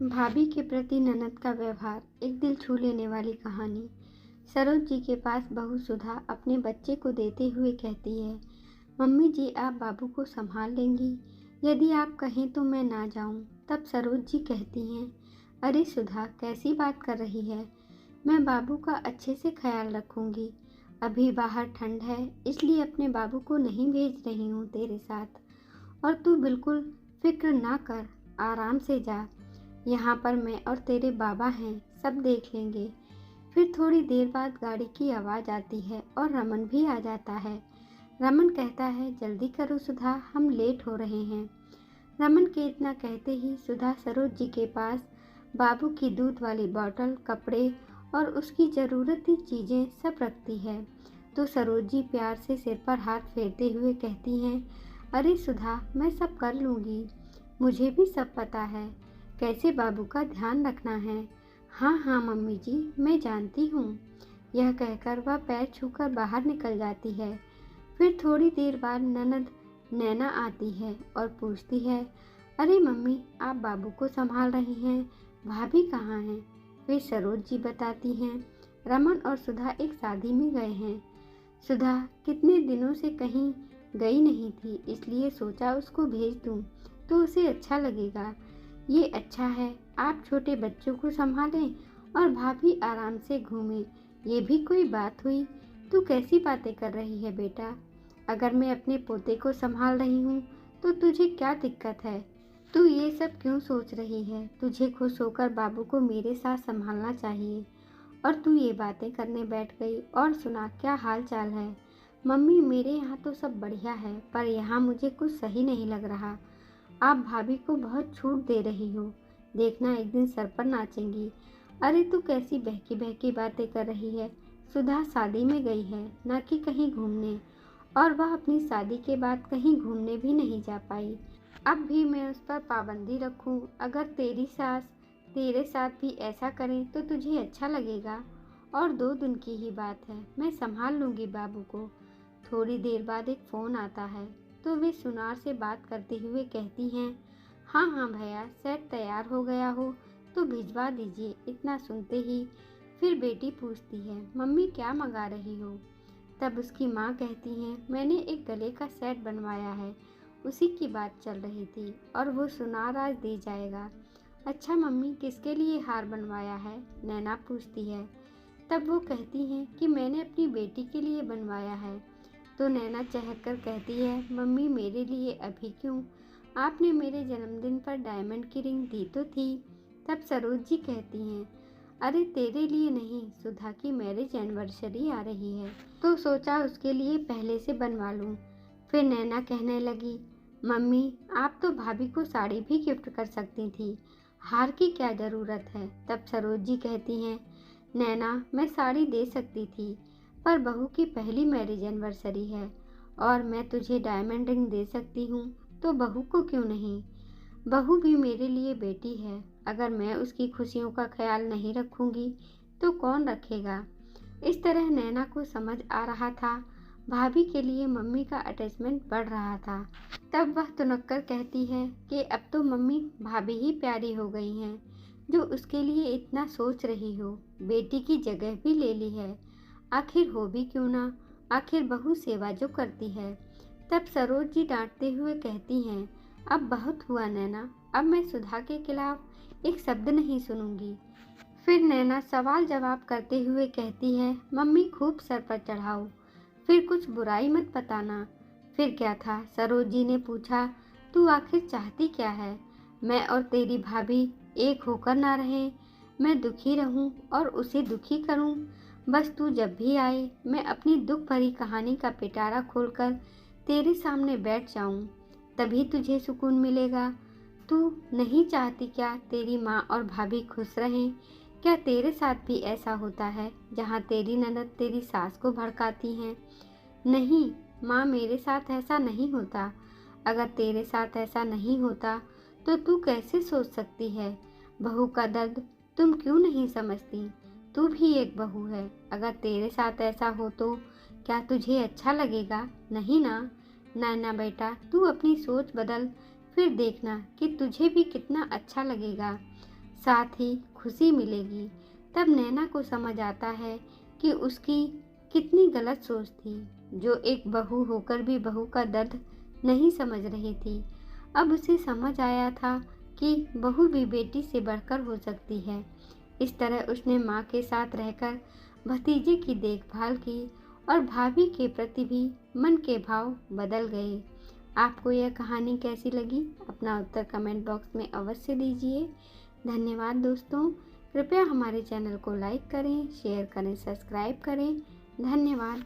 भाभी के प्रति ननद का व्यवहार, एक दिल छू लेने वाली कहानी। सरोज जी के पास बहू सुधा अपने बच्चे को देते हुए कहती है, मम्मी जी आप बाबू को संभाल लेंगी? यदि आप कहें तो मैं ना जाऊं। तब सरोज जी कहती हैं, अरे सुधा कैसी बात कर रही है, मैं बाबू का अच्छे से ख्याल रखूंगी। अभी बाहर ठंड है इसलिए अपने बाबू को नहीं भेज रही हूँ तेरे साथ। और तू बिल्कुल फिक्र ना कर, आराम से जा। यहाँ पर मैं और तेरे बाबा हैं, सब देख लेंगे। फिर थोड़ी देर बाद गाड़ी की आवाज़ आती है और रमन भी आ जाता है। रमन कहता है, जल्दी करो सुधा, हम लेट हो रहे हैं। रमन के इतना कहते ही सुधा सरोज जी के पास बाबू की दूध वाली बोतल, कपड़े और उसकी ज़रूरती चीज़ें सब रखती है। तो सरोज जी प्यार से सिर पर हाथ फेरते हुए कहती हैं, अरे सुधा मैं सब कर लूँगी, मुझे भी सब पता है कैसे बाबू का ध्यान रखना है। हाँ हाँ मम्मी जी मैं जानती हूँ। यह कहकर वह पैर छूकर बाहर निकल जाती है। फिर थोड़ी देर बाद ननद नैना आती है और पूछती है, अरे मम्मी आप बाबू को संभाल रही हैं, भाभी कहाँ हैं? फिर सरोज जी बताती हैं, रमन और सुधा एक शादी में गए हैं। सुधा कितने दिनों से कहीं गई नहीं थी इसलिए सोचा उसको भेज दूँ तो उसे अच्छा लगेगा। ये अच्छा है आप छोटे बच्चों को संभालें और भाभी आराम से घूमें, ये भी कोई बात हुई? तू कैसी बातें कर रही है बेटा? अगर मैं अपने पोते को संभाल रही हूँ तो तुझे क्या दिक्कत है? तू ये सब क्यों सोच रही है? तुझे खुश होकर बाबू को मेरे साथ संभालना चाहिए। और तू ये बातें करने बैठ गई। और सुना क्या हाल चाल है? मम्मी मेरे यहाँ तो सब बढ़िया है, पर यहाँ मुझे कुछ सही नहीं लग रहा। आप भाभी को बहुत छूट दे रही हो, देखना एक दिन सर पर नाचेंगी। अरे तू कैसी बहकी बहकी बातें कर रही है? सुधा शादी में गई है, ना कि कहीं घूमने, और वह अपनी शादी के बाद कहीं घूमने भी नहीं जा पाई। अब भी मैं उस पर पाबंदी रखूं? अगर तेरी सास तेरे साथ भी ऐसा करें तो तुझे अच्छा लगेगा? और 2 दिन की ही बात है, मैं संभाल लूँगी बाबू को। थोड़ी देर बाद एक फ़ोन आता है तो वे सुनार से बात करते हुए कहती हैं, हाँ हाँ भैया सेट तैयार हो गया हो तो भिजवा दीजिए। इतना सुनते ही फिर बेटी पूछती है, मम्मी क्या मंगा रही हो? तब उसकी माँ कहती हैं, मैंने एक गले का सेट बनवाया है, उसी की बात चल रही थी और वो सुनार आज दे जाएगा। अच्छा मम्मी किसके लिए हार बनवाया है? नैना पूछती है। तब वो कहती हैं कि मैंने अपनी बेटी के लिए बनवाया है। तो नैना चहक कर कहती है, मम्मी मेरे लिए अभी क्यों? आपने मेरे जन्मदिन पर डायमंड की रिंग दी तो थी। तब सरोज जी कहती हैं, अरे तेरे लिए नहीं, सुधा की मैरिज एनिवर्सरी आ रही है तो सोचा उसके लिए पहले से बनवा लूँ। फिर नैना कहने लगी, मम्मी आप तो भाभी को साड़ी भी गिफ्ट कर सकती थी, हार की क्या ज़रूरत है? तब सरोज जी कहती हैं, नैना मैं साड़ी दे सकती थी, पर बहू की पहली मैरिज एनिवर्सरी है और मैं तुझे डायमंड रिंग दे सकती हूँ तो बहू को क्यों नहीं? बहू भी मेरे लिए बेटी है, अगर मैं उसकी खुशियों का ख्याल नहीं रखूँगी तो कौन रखेगा? इस तरह नैना को समझ आ रहा था भाभी के लिए मम्मी का अटैचमेंट बढ़ रहा था। तब वह तुनक्कर कहती है कि अब तो मम्मी भाभी ही प्यारी हो गई हैं, जो उसके लिए इतना सोच रही हो, बेटी की जगह भी ले ली है। आखिर हो भी क्यों ना, आखिर बहू सेवा जो करती है। तब सरोज जी डांटते हुए कहती हैं, अब बहुत हुआ नैना, अब मैं सुधा के खिलाफ एक शब्द नहीं सुनूंगी। फिर नैना सवाल जवाब करते हुए कहती है, मम्मी खूब सर पर चढ़ाओ, फिर कुछ बुराई मत बताना। फिर क्या था? सरोज जी ने पूछा, तू आखिर चाहती क्या है? मैं और तेरी भाभी एक होकर ना रहें? मैं दुखी रहूं और उसे दुखी करूं? बस तू जब भी आए मैं अपनी दुख भरी कहानी का पिटारा खोलकर तेरे सामने बैठ जाऊं, तभी तुझे सुकून मिलेगा। तू नहीं चाहती क्या तेरी माँ और भाभी खुश रहें? क्या तेरे साथ भी ऐसा होता है जहाँ तेरी ननद तेरी सास को भड़काती हैं? नहीं माँ, मेरे साथ ऐसा नहीं होता। अगर तेरे साथ ऐसा नहीं होता तो तू कैसे सोच सकती है? बहू का दर्द तुम क्यों नहीं समझती? तू भी एक बहू है, अगर तेरे साथ ऐसा हो तो क्या तुझे अच्छा लगेगा? नहीं ना। नैना बेटा तू अपनी सोच बदल, फिर देखना कि तुझे भी कितना अच्छा लगेगा। साथ ही खुशी मिलेगी। तब नैना को समझ आता है कि उसकी कितनी गलत सोच थी, जो एक बहू होकर भी बहू का दर्द नहीं समझ रही थी। अब उसे समझ आया था कि बहू भी बेटी से बढ़कर हो सकती है। इस तरह उसने माँ के साथ रहकर भतीजे की देखभाल की और भाभी के प्रति भी मन के भाव बदल गए। आपको यह कहानी कैसी लगी? अपना उत्तर कमेंट बॉक्स में अवश्य दीजिए। धन्यवाद दोस्तों। कृपया हमारे चैनल को लाइक करें, शेयर करें, सब्सक्राइब करें। धन्यवाद।